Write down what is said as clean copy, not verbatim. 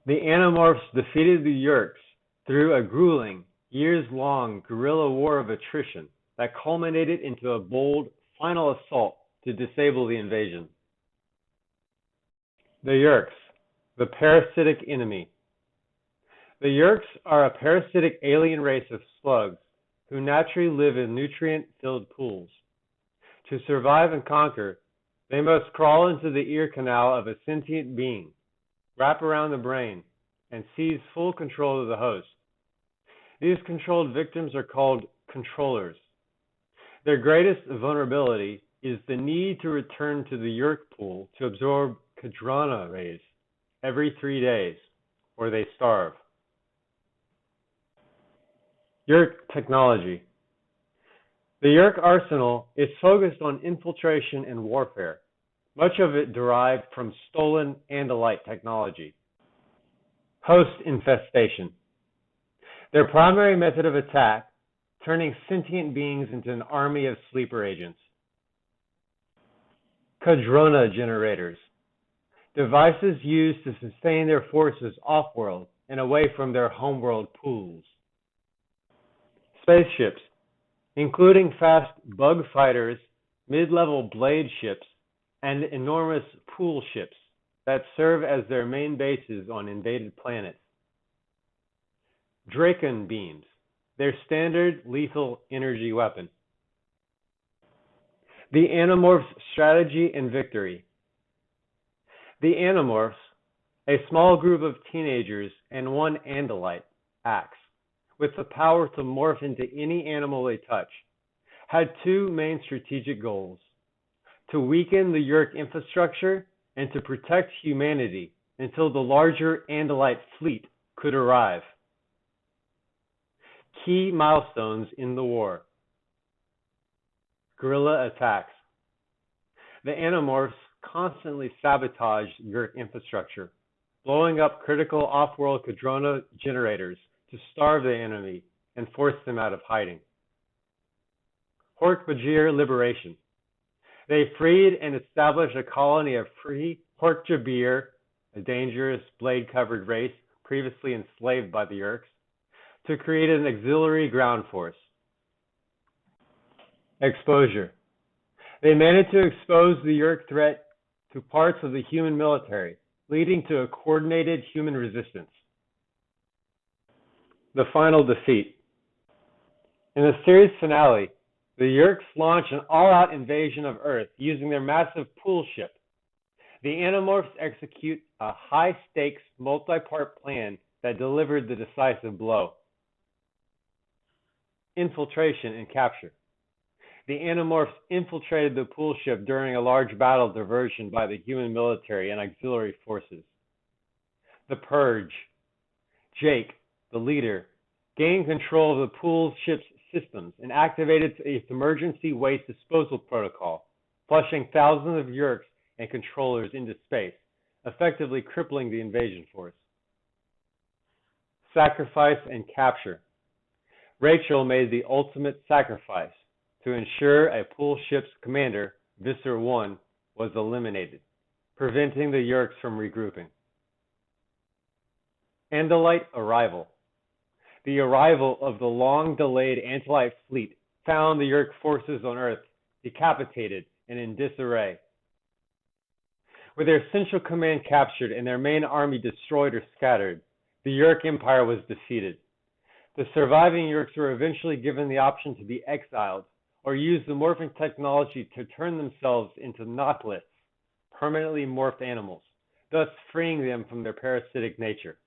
The Animorphs defeated the Yeerks through a grueling, years-long guerrilla war of attrition that culminated into a bold, final assault to disable the invasion. The Yeerks, the parasitic enemy. The Yeerks are a parasitic alien race of slugs who naturally live in nutrient-filled pools. To survive and conquer, they must crawl into the ear canal of a sentient being, wrap around the brain, and seize full control of the host. These controlled victims are called controllers. Their greatest vulnerability is the need to return to the Yeerk Pool to absorb Kandrona rays every 3 days, or they starve. Yeerk Technology. The Yeerk arsenal is focused on infiltration and warfare, much of it derived from stolen Andalite technology. Host infestation. Their primary method of attack, turning sentient beings into an army of sleeper agents. Kandrona generators. Devices used to sustain their forces off-world and away from their homeworld pools. Spaceships, including fast bug fighters, mid-level blade ships, and enormous pool ships that serve as their main bases on invaded planets. Dracon beams, their standard lethal energy weapon. The Animorphs' strategy and victory. The Animorphs, a small group of teenagers and one Andalite, Axe, with the power to morph into any animal they touch, had two main strategic goals: to weaken the Yeerk infrastructure and to protect humanity until the larger Andalite fleet could arrive. Key milestones in the war. Guerrilla attacks. The Animorphs constantly sabotaged Yeerk infrastructure, blowing up critical off-world Kandrona generators to starve the enemy and force them out of hiding. Hork-Bajir liberation. They freed and established a colony of free Hork-Bajir, a dangerous blade-covered race previously enslaved by the Yeerks, to create an auxiliary ground force. Exposure. They managed to expose the Yeerk threat to parts of the human military, leading to a coordinated human resistance. The final defeat. In the series finale, the Yeerks launch an all-out invasion of Earth using their massive pool ship. The Animorphs execute a high-stakes, multi-part plan that delivered the decisive blow. Infiltration and capture. The Animorphs infiltrated the pool ship during a large battle diversion by the human military and auxiliary forces. The Purge. Jake, the leader, gained control of the pool ship's systems and activated its emergency waste disposal protocol, flushing thousands of Yeerks and controllers into space, effectively crippling the invasion force. Sacrifice and capture. Rachel made the ultimate sacrifice to ensure a pool ship's commander, Visser 1, was eliminated, preventing the Yeerks from regrouping. Andalite arrival. The arrival of the long-delayed Andalite fleet found the Yeerk forces on Earth decapitated and in disarray. With their central command captured and their main army destroyed or scattered, the Yeerk Empire was defeated. The surviving Yeerks were eventually given the option to be exiled or use the morphing technology to turn themselves into knotlets, permanently morphed animals, thus freeing them from their parasitic nature.